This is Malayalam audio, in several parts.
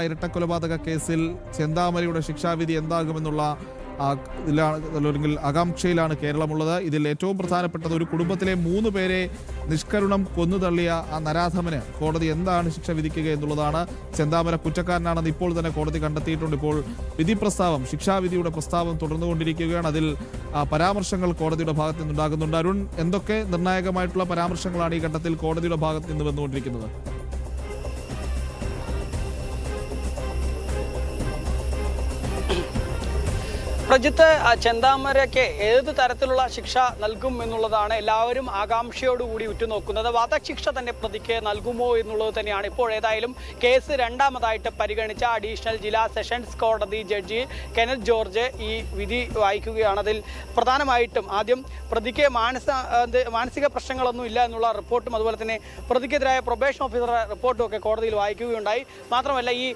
ഇരട്ടക്കൊലപാതക കേസിൽ ചെന്താമരയുടെ ശിക്ഷാവിധി എന്താകുമെന്നുള്ള അല്ലെങ്കിൽ ആകാംക്ഷയിലാണ് കേരളമുള്ളത്. ഇതിൽ ഏറ്റവും പ്രധാനപ്പെട്ടത് ഒരു കുടുംബത്തിലെ 3 പേരെ നിഷ്കരുണം കൊന്നുതള്ളിയ ആ നരാധമന് കോടതി എന്താണ് ശിക്ഷ വിധിക്കുക എന്നുള്ളതാണ്. ചെന്താമര കുറ്റക്കാരനാണെന്ന് ഇപ്പോൾ തന്നെ കോടതി കണ്ടെത്തിയിട്ടുണ്ട്. ഇപ്പോൾ വിധി പ്രസ്താവം, ശിക്ഷാവിധിയുടെ പ്രസ്താവം തുടർന്നുകൊണ്ടിരിക്കുകയാണ്. അതിൽ പരാമർശങ്ങൾ കോടതിയുടെ ഭാഗത്ത് നിന്നുണ്ടാകുന്നുണ്ട്. അരുൺ, എന്തൊക്കെ നിർണായകമായിട്ടുള്ള പരാമർശങ്ങളാണ് ഈ ഘട്ടത്തിൽ കോടതിയുടെ ഭാഗത്ത് നിന്ന് വന്നുകൊണ്ടിരിക്കുന്നത്? പ്രജിത്ത്, ചെന്താമരയ്ക്ക് ഏത് തരത്തിലുള്ള ശിക്ഷ നൽകും എന്നുള്ളതാണ് എല്ലാവരും ആകാംക്ഷയോടുകൂടി ഉറ്റുനോക്കുന്നത്. വധശിക്ഷ തന്നെ പ്രതിക്ക് നൽകുമോ എന്നുള്ളത് തന്നെയാണ് ഇപ്പോൾ ഏതായാലും കേസ് രണ്ടാമതായിട്ട് പരിഗണിച്ച അഡീഷണൽ ജില്ലാ സെഷൻസ് കോടതി ജഡ്ജി കെനത്ത് ജോർജ് ഈ വിധി വായിക്കുകയാണ്. അതിൽ പ്രധാനമായിട്ടും ആദ്യം പ്രതിക്ക് മാനസിക പ്രശ്നങ്ങളൊന്നും ഇല്ല എന്നുള്ള റിപ്പോർട്ടും അതുപോലെ തന്നെ പ്രതിക്കെതിരായ പ്രൊബേഷൻ ഓഫീസർ റിപ്പോർട്ടും ഒക്കെ കോടതിയിൽ വായിക്കുകയുണ്ടായി. മാത്രമല്ല, ഈ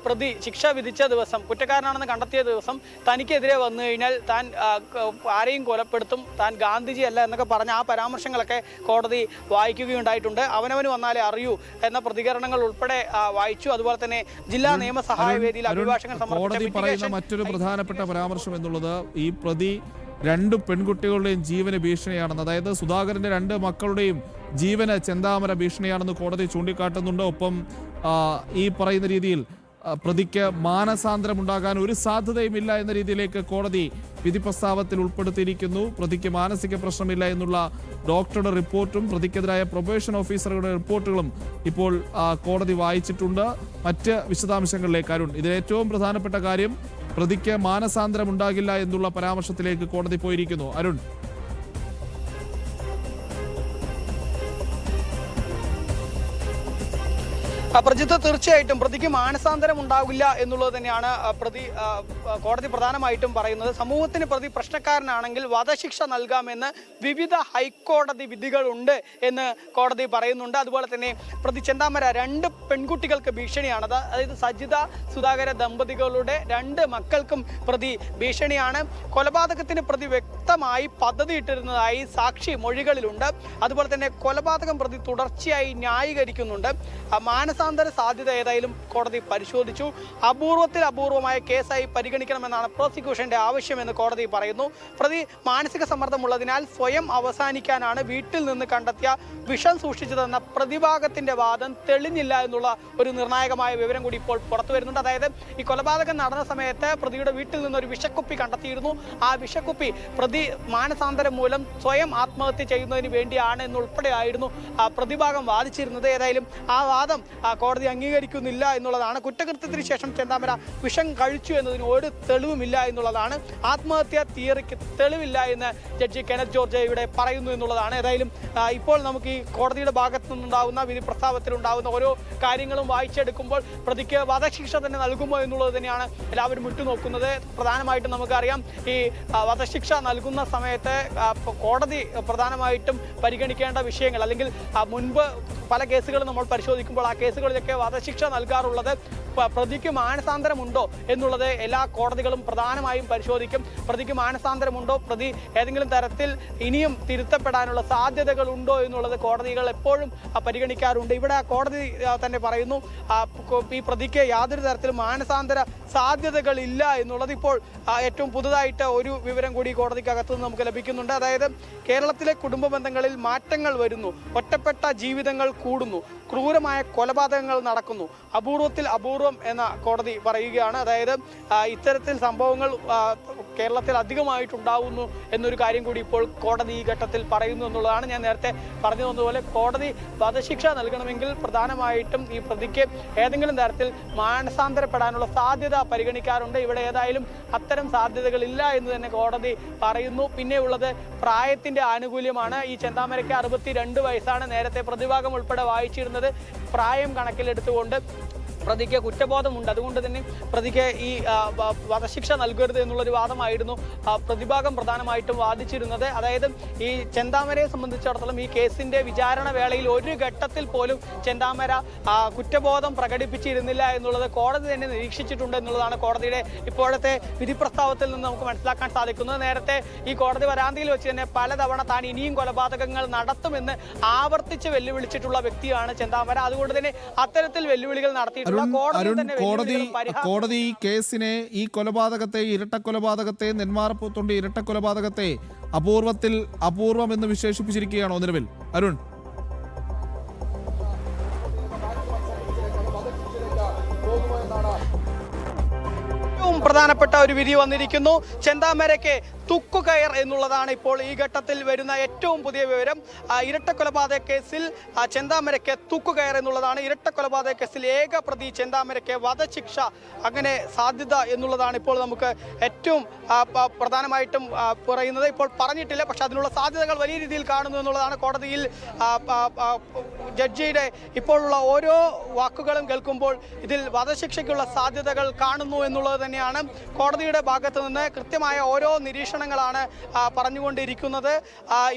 പ്രതി ശിക്ഷ വിധിച്ച ദിവസം, കുറ്റക്കാരനാണെന്ന് കണ്ടെത്തിയ ദിവസം തനിക്കെതിരെ വന്നു കഴിഞ്ഞാൽ താൻ ആരെയും കൊലപ്പെടുത്തും, താൻ ഗാന്ധിജി അല്ല എന്നൊക്കെ പറഞ്ഞ ആ പരാമർശങ്ങളൊക്കെ കോടതി വായിക്കുകയുണ്ടായിട്ടുണ്ട്. അവനവന് വന്നാലേ അറിയൂ എന്ന പ്രതികരണങ്ങൾ ഉൾപ്പെടെ വായിച്ചു. അതുപോലെ തന്നെ ജില്ലാ നിയമസഹായ വേദിയിൽ അഭിഭാഷകൻ കോടതി പറയുന്ന മറ്റൊരു പ്രധാനപ്പെട്ട പരാമർശം എന്നുള്ളത് ഈ പ്രതി 2 പെൺകുട്ടികളുടെയും ജീവന് ഭീഷണിയാണെന്ന്. അതായത് സുധാകരന്റെ 2 മക്കളുടെയും ജീവന് ചെന്താമര ഭീഷണിയാണെന്ന് കോടതി ചൂണ്ടിക്കാട്ടുന്നുണ്ട്. ഒപ്പം ഈ പറയുന്ന രീതിയിൽ പ്രതിക്ക് മാനസാന്തരമുണ്ടാകാൻ ഒരു സാധ്യതയുമില്ല എന്ന രീതിയിലേക്ക് കോടതി വിധി പ്രസ്താവത്തിൽ ഉൾപ്പെടുത്തിയിരിക്കുന്നു. പ്രതിക്ക് മാനസിക പ്രശ്നമില്ല എന്നുള്ള ഡോക്ടറുടെ റിപ്പോർട്ടും പ്രതിക്കെതിരായ പ്രൊബേഷൻ ഓഫീസറുടെ റിപ്പോർട്ടുകളും ഇപ്പോൾ കോടതി വായിച്ചിട്ടുണ്ട്. മറ്റ് വിശദാംശങ്ങളിലേക്ക് അരുൺ, ഇതിലേറ്റവും പ്രധാനപ്പെട്ട കാര്യം പ്രതിക്ക് മാനസാന്തരമുണ്ടാകില്ല എന്നുള്ള പരാമർശത്തിലേക്ക് കോടതി പോയിരിക്കുന്നു. അരുൺ, പ്രജിത്ത്, തീർച്ചയായിട്ടും പ്രതിക്ക് മാനസാന്തരം ഉണ്ടാവില്ല എന്നുള്ളത് തന്നെയാണ് കോടതി പ്രധാനമായിട്ടും പറയുന്നത്. സമൂഹത്തിന് പ്രതി പ്രശ്നക്കാരനാണെങ്കിൽ വധശിക്ഷ നൽകാമെന്ന് വിവിധ ഹൈക്കോടതി വിധികളുണ്ട് എന്ന് കോടതി പറയുന്നുണ്ട്. അതുപോലെ തന്നെ പ്രതി ചെന്താമര 2 പെൺകുട്ടികൾക്ക് ഭീഷണിയാണ്. അതായത് സജിത സുധാകര ദമ്പതികളുടെ 2 മക്കൾക്കും പ്രതി ഭീഷണിയാണ്. കൊലപാതകത്തിന് പ്രതി വ്യക്തമായി പദ്ധതിയിട്ടിരുന്നതായി സാക്ഷി മൊഴികളിലുണ്ട്. അതുപോലെ തന്നെ കൊലപാതകം പ്രതി തുടർച്ചയായി ന്യായീകരിക്കുന്നുണ്ട്. മാനസാന്തര സാധ്യത ഏതായാലും കോടതി പരിശോധിച്ചു. അപൂർവമായ കേസായി പരിഗണിക്കണമെന്നാണ് പ്രോസിക്യൂഷന്റെ ആവശ്യമെന്ന് കോടതി പറയുന്നു. പ്രതി മാനസിക സമ്മർദ്ദമുള്ളതിനാൽ സ്വയം അവസാനിക്കാനാണ് വീട്ടിൽ നിന്ന് കണ്ടെത്തിയ വിഷം സൂക്ഷിച്ചതെന്ന പ്രതിഭാഗത്തിന്റെ വാദം തെളിഞ്ഞില്ല എന്നുള്ള ഒരു നിർണായകമായ വിവരം കൂടി ഇപ്പോൾ പുറത്തു വരുന്നുണ്ട്. അതായത് ഈ കൊലപാതകം നടന്ന സമയത്ത് പ്രതിയുടെ വീട്ടിൽ നിന്നൊരു വിഷക്കുപ്പി കണ്ടെത്തിയിരുന്നു. ആ വിഷക്കുപ്പി പ്രതി മാനസാന്തരം മൂലം സ്വയം ആത്മഹത്യ ചെയ്യുന്നതിന് വേണ്ടിയാണ് എന്നുൾപ്പെടെയായിരുന്നു പ്രതിഭാഗം വാദിച്ചിരുന്നത്. ഏതായാലും ആ വാദം കോടതി അംഗീകരിക്കുന്നില്ല എന്നുള്ളതാണ്. കുറ്റകൃത്യത്തിന് ശേഷം ചെന്താമര വിഷം കഴിച്ചു എന്നതിന് ഒരു തെളിവുമില്ല എന്നുള്ളതാണ്. ആത്മഹത്യാ തിയറിക്ക് തെളിവില്ല എന്ന് ജഡ്ജി കെനത്ത് ജോർജ് ഇവിടെ പറയുന്നു എന്നുള്ളതാണ്. ഏതായാലും ഇപ്പോൾ നമുക്ക് ഈ കോടതിയുടെ ഭാഗത്തു നിന്നുണ്ടാകുന്ന വിധി പ്രസ്താവത്തിലുണ്ടാകുന്ന ഓരോ കാര്യങ്ങളും വായിച്ചെടുക്കുമ്പോൾ പ്രതിക്ക് വധശിക്ഷ തന്നെ നൽകുമോ എന്നുള്ളത് തന്നെയാണ് എല്ലാവരും ഉറ്റുനോക്കുന്നത്. പ്രധാനമായിട്ടും നമുക്കറിയാം, ഈ വധശിക്ഷ നൽകുന്ന സമയത്ത് കോടതി പ്രധാനമായിട്ടും പരിഗണിക്കേണ്ട വിഷയങ്ങൾ, അല്ലെങ്കിൽ മുൻപ് പല കേസുകളും നമ്മൾ പരിശോധിക്കുമ്പോൾ ആ കേസുകളിലൊക്കെ വധശിക്ഷ നൽകാറുള്ളത് പ്രതിക്ക് മാനസാന്തരമുണ്ടോ എന്നുള്ളത് എല്ലാ കോടതികളും പ്രധാനമായും പരിശോധിക്കും. പ്രതിക്ക് മാനസാന്തരമുണ്ടോ, പ്രതി ഏതെങ്കിലും തരത്തിൽ ഇനിയും തിരുത്തപ്പെടാനുള്ള സാധ്യതകളുണ്ടോ എന്നുള്ളത് കോടതികൾ എപ്പോഴും പരിഗണിക്കാറുണ്ട്. ഇവിടെ കോടതി തന്നെ പറയുന്നു ഈ പ്രതിക്ക് യാതൊരു തരത്തിലും മാനസാന്തര സാധ്യതകളില്ല എന്നുള്ളത്. ഇപ്പോൾ ഏറ്റവും പുതുതായിട്ട് ഒരു വിവരം കൂടി കോടതിക്കകത്തു നിന്ന് നമുക്ക് ലഭിക്കുന്നുണ്ട്. അതായത് കേരളത്തിലെ കുടുംബ ബന്ധങ്ങളിൽ മാറ്റങ്ങൾ വരുന്നു, ഒറ്റപ്പെട്ട ജീവിതങ്ങൾ കൂടുന്നു, ക്രൂരമായ കൊലപാതകങ്ങൾ നടക്കുന്നു, അപൂർവത്തിൽ അപൂർവം എന്ന കോടതി പറയുകയാണ്. അതായത് ഇത്തരത്തിൽ സംഭവങ്ങൾ കേരളത്തിൽ അധികമായിട്ടുണ്ടാകുന്നു എന്നൊരു കാര്യം കൂടി ഇപ്പോൾ കോടതി ഈ ഘട്ടത്തിൽ പറയുന്നു എന്നുള്ളതാണ്. ഞാൻ നേരത്തെ പറഞ്ഞു തന്നതുപോലെ കോടതി വധശിക്ഷ നൽകണമെങ്കിൽ പ്രധാനമായിട്ടും ഈ പ്രതിക്ക് ഏതെങ്കിലും തരത്തിൽ മാനസാന്തരപ്പെടാനുള്ള സാധ്യത പരിഗണിക്കാറുണ്ട്. ഇവിടെ ഏതായാലും അത്തരം സാധ്യതകളില്ല എന്ന് തന്നെ കോടതി പറയുന്നു. പിന്നെ ഉള്ളത് പ്രായത്തിന്റെ ആനുകൂല്യമാണ്. ഈ ചെന്താമരയ്ക്ക് 62 വയസ്സാണ്. നേരത്തെ പ്രതിഭാഗം ഉൾപ്പെടെ വായിച്ചിരുന്നത് പ്രായം കണക്കിലെടുത്തുകൊണ്ട് പ്രതിക്ക് കുറ്റബോധമുണ്ട്. അതുകൊണ്ട് തന്നെ പ്രതിക്ക് ഈ വധശിക്ഷ നൽകരുത് എന്നുള്ളൊരു വാദമായിരുന്നു പ്രതിഭാഗം പ്രധാനമായിട്ടും വാദിച്ചിരുന്നത്. അതായത് ഈ ചെന്താമരയെ സംബന്ധിച്ചിടത്തോളം ഈ കേസിന്റെ വിചാരണ വേളയിൽ ഒരു ഘട്ടത്തിൽ പോലും ചെന്താമര കുറ്റബോധം പ്രകടിപ്പിച്ചിരുന്നില്ല എന്നുള്ളത് കോടതി തന്നെ നിരീക്ഷിച്ചിട്ടുണ്ട് എന്നുള്ളതാണ് കോടതിയുടെ ഇപ്പോഴത്തെ വിധി പ്രസ്താവത്തിൽ നിന്ന് നമുക്ക് മനസ്സിലാക്കാൻ സാധിക്കുന്നത്. നേരത്തെ ഈ കോടതി വരാന്തയിൽ വെച്ച് തന്നെ പലതവണ താൻ ഇനിയും കൊലപാതകങ്ങൾ നടത്തുമെന്ന് ആവർത്തിച്ച് വെല്ലുവിളിച്ചിട്ടുള്ള വ്യക്തിയാണ് ചെന്താമര. അതുകൊണ്ട് തന്നെ അത്തരത്തിൽ വെല്ലുവിളികൾ നടത്തിയിട്ടുണ്ട്. കോടതി ഈ കേസിനെ, ഈ കൊലപാതകത്തെ, ഇരട്ടക്കൊലപാതകത്തെ, നെന്മാറപ്പൂത്തുണ്ടി ഇരട്ടക്കൊലപാതകത്തെ അപൂർവം എന്ന് വിശേഷിപ്പിച്ചിരിക്കുകയാണോ നിലവിൽ അരുൺ? പ്രധാനപ്പെട്ട ഒരു വിധി വന്നിരിക്കുന്നു. ചെന്താമരയ്ക്ക് തുക്കുകയർ എന്നുള്ളതാണ് ഇപ്പോൾ ഈ ഘട്ടത്തിൽ വരുന്ന ഏറ്റവും പുതിയ വിവരം. ഇരട്ടക്കൊലപാതക കേസിൽ ചെന്താമരയ്ക്ക് തുക്കുകയർ എന്നുള്ളതാണ്. ഇരട്ടക്കൊലപാതക കേസിൽ ഏക പ്രതി ചെന്താമരയ്ക്ക് വധശിക്ഷ അങ്ങനെ സാധ്യത എന്നുള്ളതാണ് ഇപ്പോൾ നമുക്ക് ഏറ്റവും പ്രധാനമായിട്ടും പറയുന്നത്. ഇപ്പോൾ പറഞ്ഞിട്ടില്ല, പക്ഷെ അതിനുള്ള സാധ്യതകൾ വലിയ രീതിയിൽ കാണുന്നു എന്നുള്ളതാണ്. കോടതിയിൽ ജഡ്ജിയുടെ ഇപ്പോഴുള്ള ഓരോ വാക്കുകളും കേൾക്കുമ്പോൾ ഇതിൽ വധശിക്ഷയ്ക്കുള്ള സാധ്യതകൾ കാണുന്നു എന്നുള്ളത് തന്നെയാണ് കോടതിയുടെ ഭാഗത്ത് നിന്ന് കൃത്യമായ ഓരോ നിരീക്ഷണങ്ങളാണ് പറഞ്ഞുകൊണ്ടിരിക്കുന്നത്.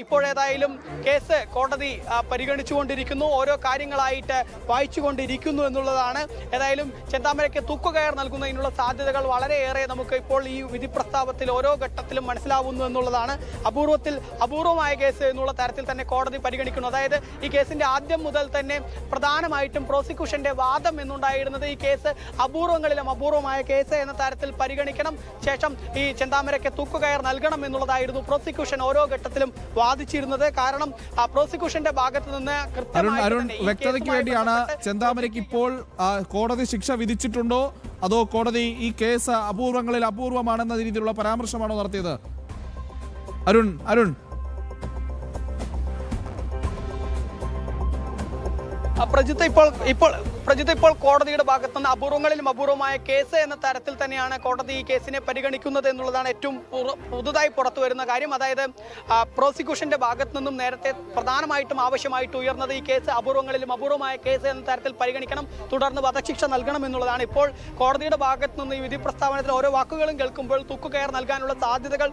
ഇപ്പോഴേതായാലും കേസ് കോടതി പരിഗണിച്ചുകൊണ്ടിരിക്കുന്നു, ഓരോ കാര്യങ്ങളായിട്ട് വായിച്ചുകൊണ്ടിരിക്കുന്നു എന്നുള്ളതാണ്. ഏതായാലും ചെന്താമരയ്ക്ക് തൂക്കുകയർ നൽകുന്നതിനുള്ള സാധ്യതകൾ വളരെയേറെ നമുക്ക് ഇപ്പോൾ ഈ വിധി പ്രസ്താവത്തിൽ ഓരോ ഘട്ടത്തിലും മനസ്സിലാവുന്നു എന്നുള്ളതാണ്. അപൂർവമായ കേസ് എന്നുള്ള തരത്തിൽ തന്നെ കോടതി പരിഗണിക്കുന്നു. അതായത് ഈ കേസിന്റെ ആദ്യം മുതൽ തന്നെ പ്രധാനമായിട്ടും പ്രോസിക്യൂഷന്റെ വാദം എന്നുണ്ടായിരുന്നത് ഈ കേസ് അപൂർവങ്ങളിലും അപൂർവമായ കേസ് എന്ന തരത്തിൽ പരിഗണിക്കണം, ശേഷം ഈ ചെന്താമരയ്ക്ക് തൂക്കുകയർ നൽകണം എന്നുള്ളതായിരുന്നു പ്രോസിക്യൂഷൻ ഓരോ ഘട്ടത്തിലും വാദിച്ചിരുന്നത്. കാരണം പ്രോസിക്യൂഷന്റെ ഭാഗത്ത് നിന്ന് വ്യക്തതയ്ക്ക് വേണ്ടിയാണ്, ചെന്താമരയ്ക്ക് ഇപ്പോൾ കോടതി ശിക്ഷ വിധിച്ചിട്ടുണ്ടോ അതോ കോടതി ഈ കേസ് അപൂർവങ്ങളിൽ അപൂർവമാണെന്ന രീതിയിലുള്ള പരാമർശമാണോ നടത്തിയത്? അരുൺ പ്രജിത്ത് ഇപ്പോൾ കോടതിയുടെ ഭാഗത്തു നിന്ന് അപൂർവങ്ങളിലും അപൂർവമായ കേസ് എന്ന തരത്തിൽ തന്നെയാണ് കോടതി ഈ കേസിനെ പരിഗണിക്കുന്നത് എന്നുള്ളതാണ് ഏറ്റവും പുതുതായി പുറത്തു വരുന്ന കാര്യം. അതായത് പ്രോസിക്യൂഷന്റെ ഭാഗത്തു നിന്നും നേരത്തെ പ്രധാനമായിട്ടും ആവശ്യമായിട്ട് ഉയർന്നത് ഈ കേസ് അപൂർവങ്ങളിലും അപൂർവമായ കേസ് എന്ന തരത്തിൽ പരിഗണിക്കണം, തുടർന്ന് വധശിക്ഷ നൽകണം എന്നുള്ളതാണ്. ഇപ്പോൾ കോടതിയുടെ ഭാഗത്തു നിന്ന് ഈ വിധി പ്രസ്താവനത്തിൽ ഓരോ വാക്കുകളും കേൾക്കുമ്പോൾ തൂക്കുകയർ നൽകാനുള്ള സാധ്യതകൾ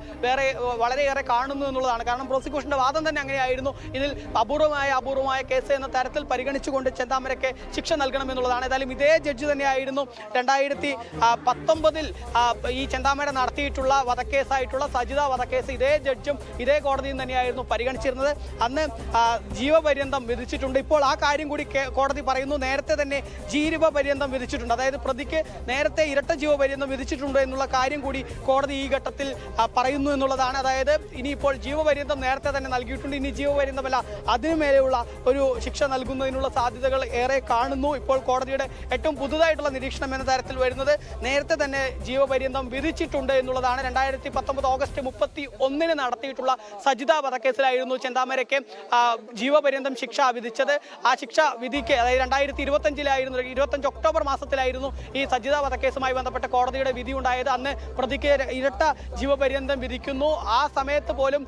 വളരെയേറെ കാണുന്നു എന്നുള്ളതാണ്. കാരണം പ്രോസിക്യൂഷന്റെ വാദം തന്നെ അങ്ങനെയായിരുന്നു, ഇതിൽ അപൂർവമായ കേസ് എന്ന തരത്തിൽ പരിഗണിച്ചുകൊണ്ട് ചെന്താമരയ്ക്ക് ശിക്ഷ നൽകണം എന്നുള്ളതാണ്. ഏതായാലും ഇതേ ജഡ്ജി തന്നെയായിരുന്നു 2019 ഈ ചെന്താമര നടത്തിയിട്ടുള്ള വധക്കേസായിട്ടുള്ള സജിത വധക്കേസ് ഇതേ ജഡ്ജും ഇതേ കോടതിയും തന്നെയായിരുന്നു പരിഗണിച്ചിരുന്നത്. അന്ന് ജീവപര്യന്തം വിധിച്ചിട്ടുണ്ട്. ഇപ്പോൾ ആ കാര്യം കൂടി കോടതി പറയുന്നു, നേരത്തെ തന്നെ ജീവപര്യന്തം വിധിച്ചിട്ടുണ്ട്. അതായത് പ്രതിക്ക് നേരത്തെ ഇരട്ട ജീവപര്യന്തം വിധിച്ചിട്ടുണ്ട് എന്നുള്ള കാര്യം കൂടി കോടതി ഈ ഘട്ടത്തിൽ പറയുന്നു എന്നുള്ളതാണ്. അതായത് ഇനിയിപ്പോൾ ജീവപര്യന്തം നേരത്തെ തന്നെ നൽകിയിട്ടുണ്ട്, ഇനി ജീവപര്യന്തമല്ല അതിനുമേലെയുള്ള ഒരു ശിക്ഷ നൽകുന്നതിനുള്ള സാധ്യതകൾ ഏറെ കാണുന്നു. ഇപ്പോൾ കോടതിയുടെ ഏറ്റവും പുതുതായിട്ടുള്ള നിരീക്ഷണം എന്ന തരത്തിൽ വരുന്നത് നേരത്തെ തന്നെ ജീവപര്യന്തം വിധിച്ചിട്ടുണ്ട് എന്നുള്ളതാണ്. 2019 ഓഗസ്റ്റ് 31 നടത്തിയിട്ടുള്ള സജിത വധക്കേസിലായിരുന്നു ചെന്താമരയ്ക്ക് ജീവപര്യന്തം ശിക്ഷ വിധിച്ചത്. ആ ശിക്ഷ വിധിക്ക് അതായത് 2025 ഒക്ടോബർ മാസത്തിലായിരുന്നു ഈ സജിത വധക്കേസുമായി ബന്ധപ്പെട്ട കോടതിയുടെ വിധി ഉണ്ടായത്. അന്ന് പ്രതിക്ക് ഇരട്ട ജീവപര്യന്തം വിധിക്കുന്നു. ആ സമയത്ത് പോലും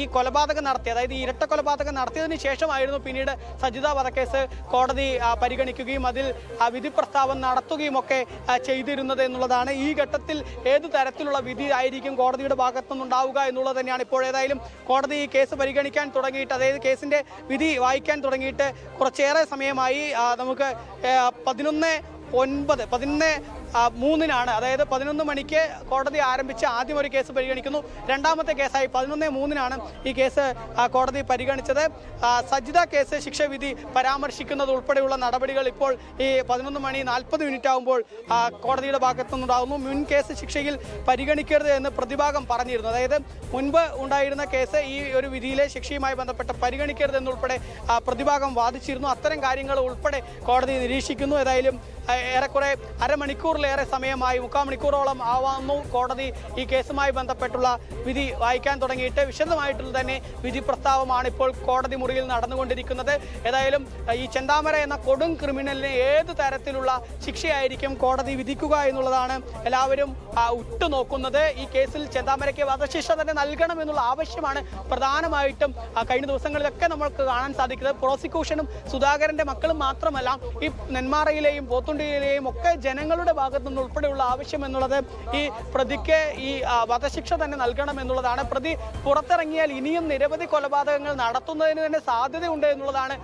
ഈ കൊലപാതകം നടത്തി, അതായത് ഈ ഇരട്ട കൊലപാതകം നടത്തിയതിന് ശേഷമായിരുന്നു പിന്നീട് സജിത വധക്കേസ് കോടതി പരിഗണിക്കുകയും അതിൽ വിധി പ്രസ്താവന നടത്തുകയും ഒക്കെ ചെയ്തിരുന്നത് എന്നുള്ളതാണ്. ഈ ഘട്ടത്തിൽ ഏത് തരത്തിലുള്ള വിധി ആയിരിക്കും കോടതിയുടെ ഭാഗത്തുനിന്നുണ്ടാവുക എന്നുള്ളത് തന്നെയാണ്. ഇപ്പോഴേതായാലും കോടതി ഈ കേസ് പരിഗണിക്കാൻ തുടങ്ങിയിട്ട്, അതായത് കേസിന്റെ വിധി വായിക്കാൻ തുടങ്ങിയിട്ട് കുറച്ചേറെ സമയമായി. നമുക്ക് 11:03 അതായത് 11 മണിക്ക് കോടതി ആരംഭിച്ച് ആദ്യം ഒരു കേസ് പരിഗണിക്കുന്നു. രണ്ടാമത്തെ കേസായി 11:03 ഈ കേസ് കോടതി പരിഗണിച്ചത്. സജിത കേസ് ശിക്ഷാവിധി പരാമർശിക്കുന്നത് ഉൾപ്പെടെയുള്ള നടപടികൾ ഇപ്പോൾ ഈ 11:40 ആകുമ്പോൾ കോടതിയുടെ ഭാഗത്തുനിന്നുണ്ടാകുന്നു. മുൻ കേസ് ശിക്ഷയിൽ പരിഗണിക്കരുത് എന്ന് പ്രതിഭാഗം പറഞ്ഞിരുന്നു. അതായത് മുൻപ് ഉണ്ടായിരുന്ന കേസ് ഈ ഒരു വിധിയിലെ ശിക്ഷയുമായി ബന്ധപ്പെട്ട് പരിഗണിക്കരുത് എന്നുൾപ്പെടെ പ്രതിഭാഗം വാദിച്ചിരുന്നു. അത്തരം കാര്യങ്ങൾ ഉൾപ്പെടെ കോടതി നിരീക്ഷിക്കുന്നു. ഏതായാലും ഏറെക്കുറെ അരമണിക്കൂറിലേറെ സമയമായി, 3/4 മണിക്കൂറോളം ആവാന്നു കോടതി ഈ കേസുമായി ബന്ധപ്പെട്ടുള്ള വിധി വായിക്കാൻ തുടങ്ങിയിട്ട്. വിശദമായിട്ടുള്ള തന്നെ വിധി പ്രസ്താവമാണ് ഇപ്പോൾ കോടതി മുറിയിൽ നടന്നുകൊണ്ടിരിക്കുന്നത്. ഏതായാലും ഈ ചെന്താമര എന്ന കൊടും ക്രിമിനലിന് ഏത് തരത്തിലുള്ള ശിക്ഷയായിരിക്കും കോടതി വിധിക്കുക എന്നുള്ളതാണ് എല്ലാവരും ഉറ്റുനോക്കുന്നത്. ഈ കേസിൽ ചെന്താമരയ്ക്ക് വധശിക്ഷ തന്നെ നൽകണം എന്നുള്ള ആവശ്യമാണ് പ്രധാനമായിട്ടും കഴിഞ്ഞ ദിവസങ്ങളിലൊക്കെ നമ്മൾക്ക് കാണാൻ സാധിക്കുന്നത്. പ്രോസിക്യൂഷനും സുധാകരന്റെ മക്കളും മാത്രമല്ല, ഈ നെന്മാറയിലെയും പോത്തുണ്ടിയിലെയും ഒക്കെ ജനങ്ങളുടെ ഭാഗത്തു നിന്ന് ഉൾപ്പെടെയുള്ള ആവശ്യം എന്നുള്ളത് ഈ പ്രതിക്ക് ഈ വധശിക്ഷ തന്നെ നൽകണം എന്നുള്ളതാണ്. പ്രതി പുറത്തിറങ്ങിയാൽ ഇനിയും നിരവധി കൊലപാതകങ്ങൾ നടത്തുന്നതിന് തന്നെ സാധ്യതയുണ്ട് എന്നുള്ളതാണ്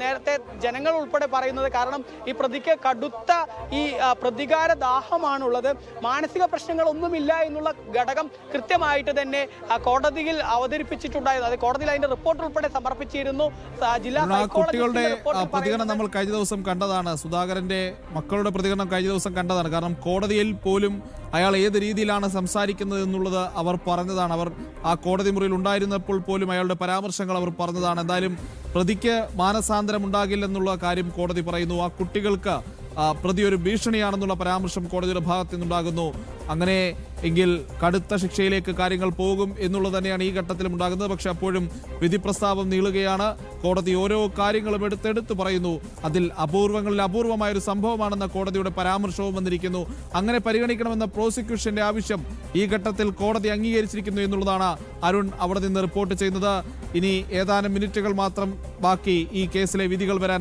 നേരത്തെ ജനങ്ങൾ ഉൾപ്പെടെ പറയുന്നത്. കാരണം ഈ പ്രതിക്ക് കടുത്ത ഈ പ്രതികാര ദാഹമാണുള്ളത്. മാനസിക പ്രശ്നങ്ങളൊന്നുമില്ല എന്നുള്ള ഘടകം കൃത്യമായിട്ട് തന്നെ കോടതിയിൽ അവതരിപ്പിച്ചിട്ടുണ്ടായിരുന്നു. അത് കോടതിയിൽ അതിന്റെ റിപ്പോർട്ട് ഉൾപ്പെടെ സമർപ്പിച്ചിരുന്നു. ജില്ലാ കുട്ടികളുടെ പ്രതികരണം നമ്മൾ കഴിഞ്ഞ ദിവസം കണ്ടതാണ്. സുധാകരന്റെ മക്കളുടെ പ്രതികരണം കഴിഞ്ഞ ദിവസം കണ്ടതാണ്. കാരണം കോടതിയിൽ പോലും അയാൾ ഏത് രീതിയിലാണ് സംസാരിക്കുന്നത് എന്നുള്ളത് അവർ പറഞ്ഞതാണ്. അവർ ആ കോടതി മുറിയിൽ ഉണ്ടായിരുന്നപ്പോൾ പോലും അയാളുടെ പരാമർശങ്ങൾ അവർ പറഞ്ഞതാണ്. എന്തായാലും പ്രതിക്ക് മാനസാന്തരം ഉണ്ടാകില്ലെന്നുള്ള കാര്യം കോടതി പറയുന്നു. ആ കുട്ടികൾക്ക് പ്രതി ഒരു ഭീഷണിയാണെന്നുള്ള പരാമർശം കോടതിയുടെ ഭാഗത്തു നിന്നുണ്ടാകുന്നു. അങ്ങനെ എങ്കിൽ കടുത്ത ശിക്ഷയിലേക്ക് കാര്യങ്ങൾ പോകും എന്നുള്ളത് തന്നെയാണ് ഈ ഘട്ടത്തിലും ഉണ്ടാകുന്നത്. പക്ഷെ അപ്പോഴും വിധി പ്രസ്താവം നീളുകയാണ്. കോടതി ഓരോ കാര്യങ്ങളും എടുത്തെടുത്ത് പറയുന്നു. അതിൽ അപൂർവങ്ങളിൽ അപൂർവമായ ഒരു സംഭവമാണെന്ന കോടതിയുടെ പരാമർശവും വന്നിരിക്കുന്നു. അങ്ങനെ പരിഗണിക്കണമെന്ന പ്രോസിക്യൂഷന്റെ ആവശ്യം ഈ ഘട്ടത്തിൽ കോടതി അംഗീകരിച്ചിരിക്കുന്നു എന്നുള്ളതാണ് അരുൺ അവിടെ നിന്ന് റിപ്പോർട്ട് ചെയ്യുന്നത്. ഇനി ഏതാനും മിനിറ്റുകൾ മാത്രം ബാക്കി ഈ കേസിലെ വിധികൾ വരാൻ.